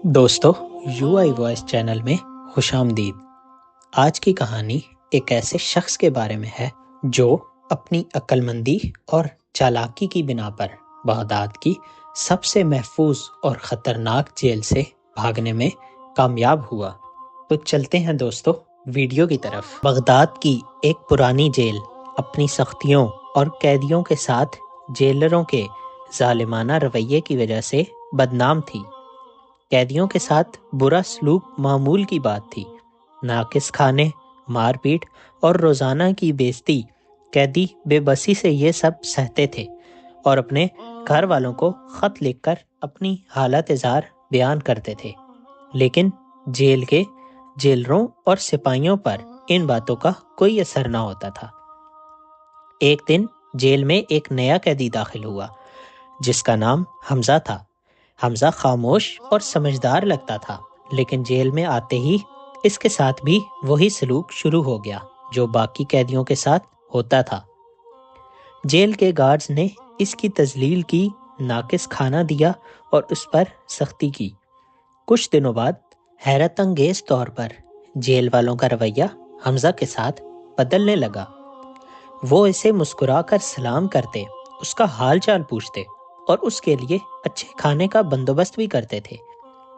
दोस्तों, you I voice channel में खुश आमदीद। आज की कहानी एक ऐसे शख्स के बारे में है जो अपनी अक्लमंदी और चालाकी की बिना पर बगदाद की सबसे महफूज और ख़तरनाक जेल से भागने में कामयाब हुआ। तो चलते हैं दोस्तों वीडियो की तरफ। बगदाद की एक पुरानी जेल अपनी सख्तियों और कैदियों के साथ जेलरों के जालिमाना रवैये की वजह से बदनाम थी। कैदियों के साथ बुरा सलूक मामूल की बात थी। नाकिस खाने, मारपीट और रोज़ाना की बेइज्जती, कैदी बेबसी से ये सब सहते थे और अपने घर वालों को ख़त लिखकर अपनी हालत इज़हार बयान करते थे। लेकिन जेल के जेलरों और सिपाहियों पर इन बातों का कोई असर ना होता था। एक दिन जेल में एक नया कैदी दाखिल हुआ जिसका नाम हमजा था। हमजा खामोश और समझदार लगता था, लेकिन जेल में आते ही इसके साथ भी वही सलूक शुरू हो गया जो बाकी कैदियों के साथ होता था। जेल के गार्ड्स ने इसकी तजलील की, नाकिस खाना दिया और उस पर सख्ती की। कुछ दिनों बाद हैरत अंगेज तौर पर जेल वालों का रवैया हमजा के साथ बदलने लगा। वो इसे मुस्कुराकर सलाम करते, उसका हाल चाल पूछते और उसके लिए अच्छे खाने का बंदोबस्त भी करते थे।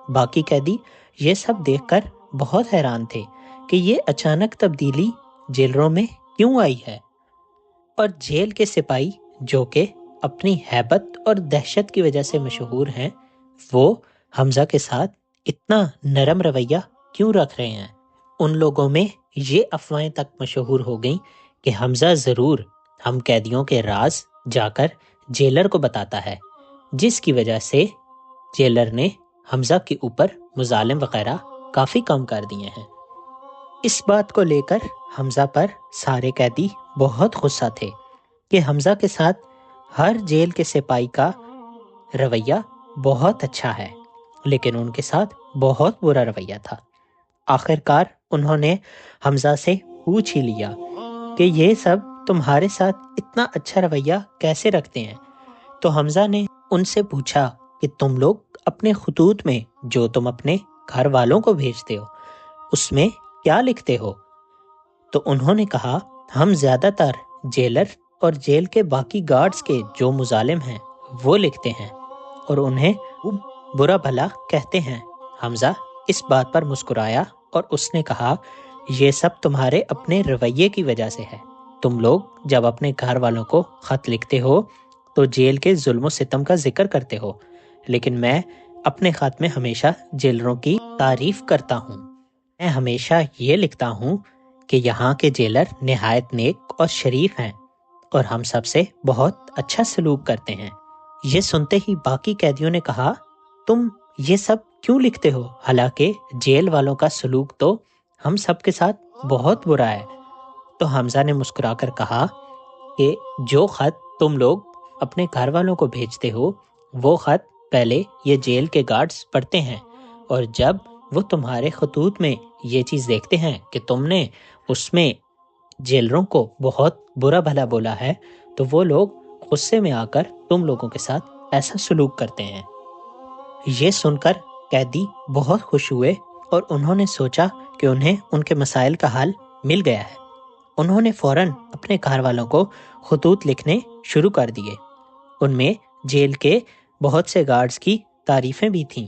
बाकी कैदी ये सब देखकर बहुत हैरान थे कि ये अचानक तब्दीली जेलरों में क्यों आई है। और जेल के सिपाही, जो कि अपनी हैबत और दहशत की वजह से मशहूर हैं, वो हमजा के साथ इतना नरम रवैया क्यों रख रहे हैं। उन लोगों में ये अफवाहें तक मशहूर हो गईं कि हमजा ज़रूर हम कैदियों के राज जाकर जेलर को बताता है, जिसकी वजह से जेलर ने हमजा के ऊपर मुजालिम वगैरह काफ़ी कम कर दिए हैं। इस बात को लेकर हमजा पर सारे कैदी बहुत गुस्सा थे कि हमजा के साथ हर जेल के सिपाही का रवैया बहुत अच्छा है, लेकिन उनके साथ बहुत बुरा रवैया था। आखिरकार उन्होंने हमजा से पूछ ही लिया कि ये सब तुम्हारे साथ इतना अच्छा रवैया कैसे रखते हैं। तो हमजा ने उनसे पूछा कि तुम लोग अपने खतूत में जो तुम अपने घर वालों को भेजते हो उसमें क्या लिखते हो। तो उन्होंने कहा, हम ज़्यादातर जेलर और जेल के बाकी गार्ड्स के जो मुजालिम हैं वो लिखते हैं और उन्हें बुरा भला कहते हैं। हमजा इस बात पर मुस्कुराया और उसने कहा, ये सब तुम्हारे अपने रवैये की वजह से है। तुम लोग जब अपने घर वालों को ख़त लिखते हो तो जेल के जुल्म सितम का जिक्र करते हो, लेकिन मैं अपने ख़त में हमेशा जेलरों की तारीफ करता हूँ। मैं हमेशा ये लिखता हूँ कि यहाँ के जेलर निहायत नेक और शरीफ हैं और हम सबसे बहुत अच्छा सलूक करते हैं। ये सुनते ही बाकी कैदियों ने कहा, तुम ये सब क्यों लिखते हो, हालांकि जेल वालों का सलूक तो हम सब के साथ बहुत बुरा है। तो हमजा ने मुस्कुराकर कहा कि जो ख़त तुम लोग अपने घर वालों को भेजते हो वो ख़त पहले ये जेल के गार्ड्स पढ़ते हैं, और जब वो तुम्हारे खतूत में ये चीज़ देखते हैं कि तुमने उसमें जेलरों को बहुत बुरा भला बोला है, तो वो लोग गुस्से में आकर तुम लोगों के साथ ऐसा सलूक करते हैं। ये सुनकर कैदी बहुत खुश हुए और उन्होंने सोचा कि उन्हें उनके मसाइल का हल मिल गया है। उन्होंने फ़ौरन अपने घर वालों को खतूत लिखने शुरू कर दिए। उनमें जेल के बहुत से गार्ड्स की तारीफ़ें भी थीं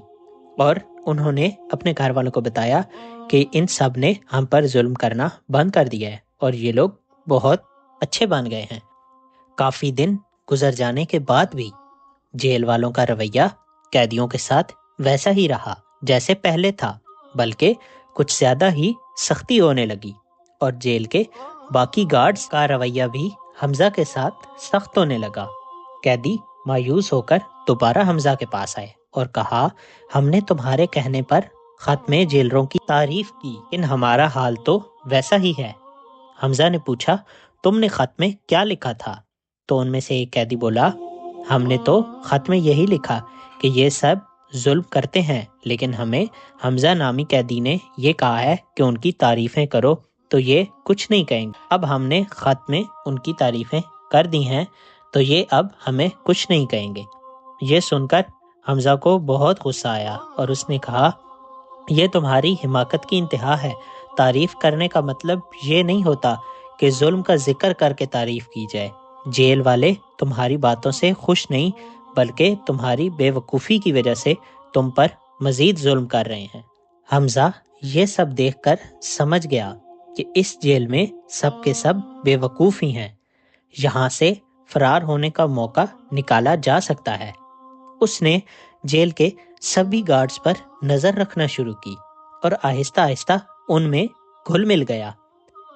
और उन्होंने अपने घर वालों को बताया कि इन सब ने हम पर जुल्म करना बंद कर दिया है और ये लोग बहुत अच्छे बन गए हैं। काफ़ी दिन गुजर जाने के बाद भी जेल वालों का रवैया कैदियों के साथ वैसा ही रहा जैसे पहले था, बल्कि कुछ ज़्यादा ही सख्ती होने लगी और जेल के बाकी गार्ड्स का रवैया भी हमजा के साथ सख्त होने लगा। कैदी मायूस होकर दोबारा हमजा के पास आए और कहा, हमने तुम्हारे कहने पर ख़त में जेलरों की तारीफ की, लेकिन हमारा हाल तो वैसा ही है। हमजा ने पूछा, तुमने ख़त में क्या लिखा था? तो उनमें से एक कैदी बोला, हमने तो ख़त में यही लिखा कि ये सब जुल्म करते हैं, लेकिन हमें हमजा नामी कैदी ने ये कहा है कि उनकी तारीफ़ें करो तो ये कुछ नहीं कहेंगे। अब हमने ख़त में उनकी तारीफ़ें कर दी हैं तो ये अब हमें कुछ नहीं कहेंगे। ये सुनकर حمزہ کو بہت غصہ آیا اور اس نے کہا، یہ تمہاری حماقت کی انتہا ہے۔ تعریف کرنے کا مطلب یہ نہیں ہوتا کہ ظلم کا ذکر کر کے تعریف کی جائے۔ جیل والے تمہاری باتوں سے خوش نہیں، بلکہ تمہاری بے وقوفی کی وجہ سے تم پر مزید ظلم کر رہے ہیں۔ حمزہ یہ سب دیکھ کر سمجھ گیا کہ اس جیل میں سب کے سب بے وقوف ہی ہیں، یہاں سے فرار ہونے کا موقع نکالا جا سکتا ہے۔ اس نے جیل کے سبھی گارڈز پر نظر رکھنا شروع کی اور آہستہ آہستہ ان میں گھل مل گیا۔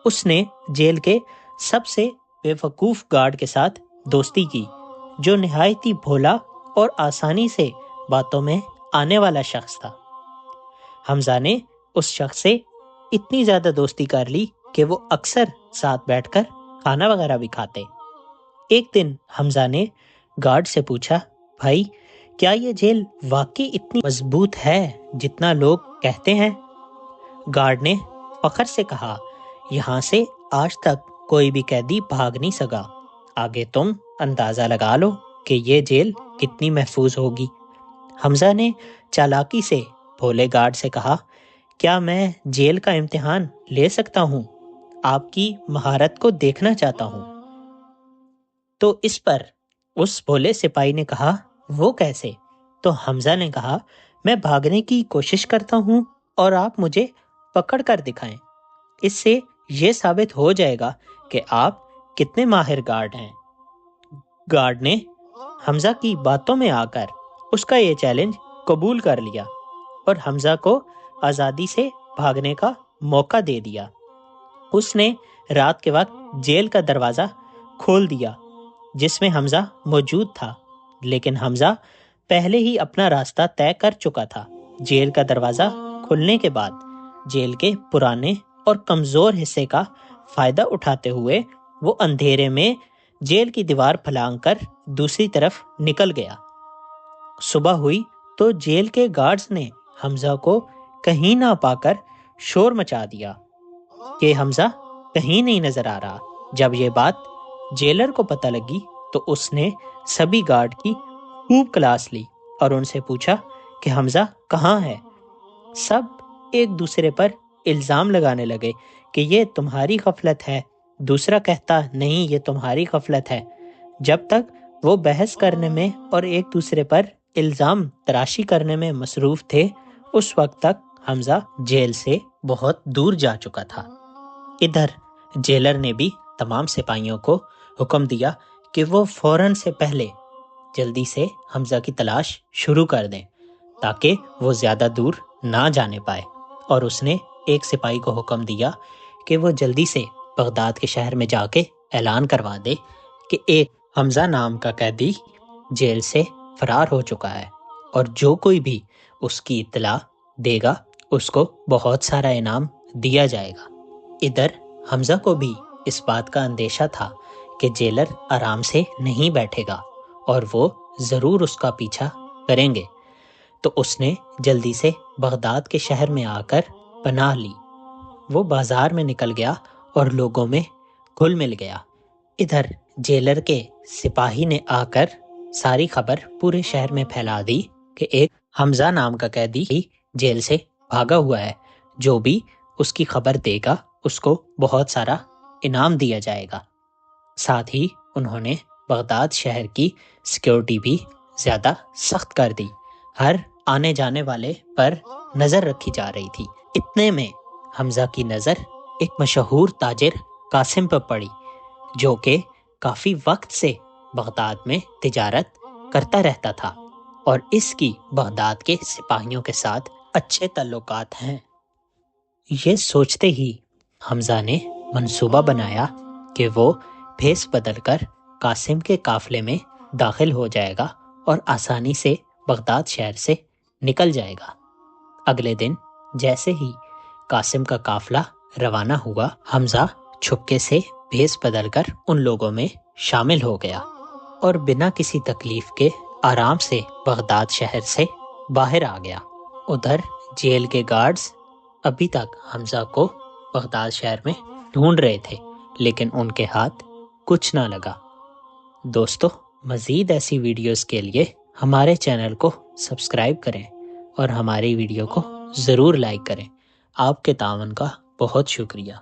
اس نے جیل کے سب سے بے وقوف گارڈ کے ساتھ دوستی کی، جو نہایت ہی بھولا اور آسانی سے باتوں میں آنے والا شخص تھا۔ حمزہ نے اس شخص سے اتنی زیادہ دوستی کر لی کہ وہ اکثر ساتھ بیٹھ کر کھانا وغیرہ بھی کھاتے۔ ایک دن حمزہ نے گارڈ سے پوچھا، بھائی کیا یہ جیل واقعی اتنی مضبوط ہے جتنا لوگ کہتے ہیں؟ گارڈ نے فخر سے کہا، یہاں سے آج تک کوئی بھی قیدی بھاگ نہیں سکا۔ آگے تم اندازہ لگا لو کہ یہ جیل کتنی محفوظ ہوگی۔ حمزہ نے چالاکی سے بھولے گارڈ سے کہا، کیا میں جیل کا امتحان لے سکتا ہوں؟ آپ کی مہارت کو دیکھنا چاہتا ہوں۔ تو اس پر اس بھولے سپاہی نے کہا، وہ کیسے؟ تو حمزہ نے کہا، میں بھاگنے کی کوشش کرتا ہوں اور آپ مجھے پکڑ کر دکھائیں۔ اس سے یہ ثابت ہو جائے گا کہ آپ کتنے ماہر گارڈ ہیں۔ گارڈ نے حمزہ کی باتوں میں آ کر اس کا یہ چیلنج قبول کر لیا اور حمزہ کو آزادی سے بھاگنے کا موقع دے دیا۔ اس نے رات کے وقت جیل کا دروازہ کھول دیا جس میں حمزہ موجود تھا، لیکن حمزہ پہلے ہی اپنا راستہ طے کر چکا تھا۔ جیل کا دروازہ کھلنے کے بعد جیل کے پرانے اور کمزور حصے کا فائدہ اٹھاتے ہوئے وہ اندھیرے میں جیل کی دیوار پھلانگ کر دوسری طرف نکل گیا۔ صبح ہوئی تو جیل کے گارڈز نے حمزہ کو کہیں نہ پا کر شور مچا دیا کہ حمزہ کہیں نہیں نظر آ رہا۔ جب یہ بات جیلر کو پتہ لگی تو اس نے سبھی گارڈ کی خوب کلاس لی اور ان سے پوچھا کہ حمزہ کہاں ہے۔ سب ایک دوسرے پر الزام لگانے لگے کہ یہ تمہاری غفلت ہے، دوسرا کہتا نہیں یہ تمہاری غفلت ہے۔ جب تک وہ بحث کرنے میں اور ایک دوسرے پر الزام تراشی کرنے میں مصروف تھے، اس وقت تک حمزہ جیل سے بہت دور جا چکا تھا۔ ادھر جیلر نے بھی تمام سپاہیوں کو حکم دیا کہ وہ فوراً سے پہلے جلدی سے حمزہ کی تلاش شروع کر دیں تاکہ وہ زیادہ دور نہ جانے پائے، اور اس نے ایک سپاہی کو حکم دیا کہ وہ جلدی سے بغداد کے شہر میں جا کے اعلان کروا دے کہ ایک حمزہ نام کا قیدی جیل سے فرار ہو چکا ہے، اور جو کوئی بھی اس کی اطلاع دے گا اس کو بہت سارا انعام دیا جائے گا۔ ادھر حمزہ کو بھی اس بات کا اندیشہ تھا کہ جیلر آرام سے نہیں بیٹھے گا اور وہ ضرور اس کا پیچھا کریں گے، تو اس نے جلدی سے بغداد کے شہر میں آ کر پناہ لی۔ وہ بازار میں نکل گیا اور لوگوں میں گھل مل گیا۔ ادھر جیلر کے سپاہی نے آ کر ساری خبر پورے شہر میں پھیلا دی کہ ایک حمزہ نام کا قیدی جیل سے بھاگا ہوا ہے، جو بھی اس کی خبر دے گا اس کو بہت سارا انعام دیا جائے گا۔ ساتھ ہی انہوں نے بغداد شہر کی سیکیورٹی بھی زیادہ سخت کر دی، ہر آنے جانے والے پر نظر رکھی جا رہی تھی۔ اتنے میں حمزہ کی نظر ایک مشہور تاجر قاسم پر پڑی، جو کہ کافی وقت سے بغداد میں تجارت کرتا رہتا تھا اور اس کی بغداد کے سپاہیوں کے ساتھ اچھے تعلقات ہیں۔ یہ سوچتے ہی حمزہ نے منصوبہ بنایا کہ وہ بھیس بدل کر قاسم کے قافلے میں داخل ہو جائے گا اور آسانی سے بغداد شہر سے نکل جائے گا۔ اگلے دن جیسے ہی قاسم کا قافلہ روانہ ہوا، حمزہ چھپکے سے بھیس بدل کر ان لوگوں میں شامل ہو گیا اور بنا کسی تکلیف کے آرام سے بغداد شہر سے باہر آ گیا۔ ادھر جیل کے گارڈز ابھی تک حمزہ کو بغداد شہر میں ڈھونڈ رہے تھے، لیکن ان کے ہاتھ کچھ نہ لگا۔ دوستو، مزید ایسی ویڈیوز کے لیے ہمارے چینل کو سبسکرائب کریں اور ہماری ویڈیو کو ضرور لائک کریں۔ آپ کے تعاون کا بہت شکریہ۔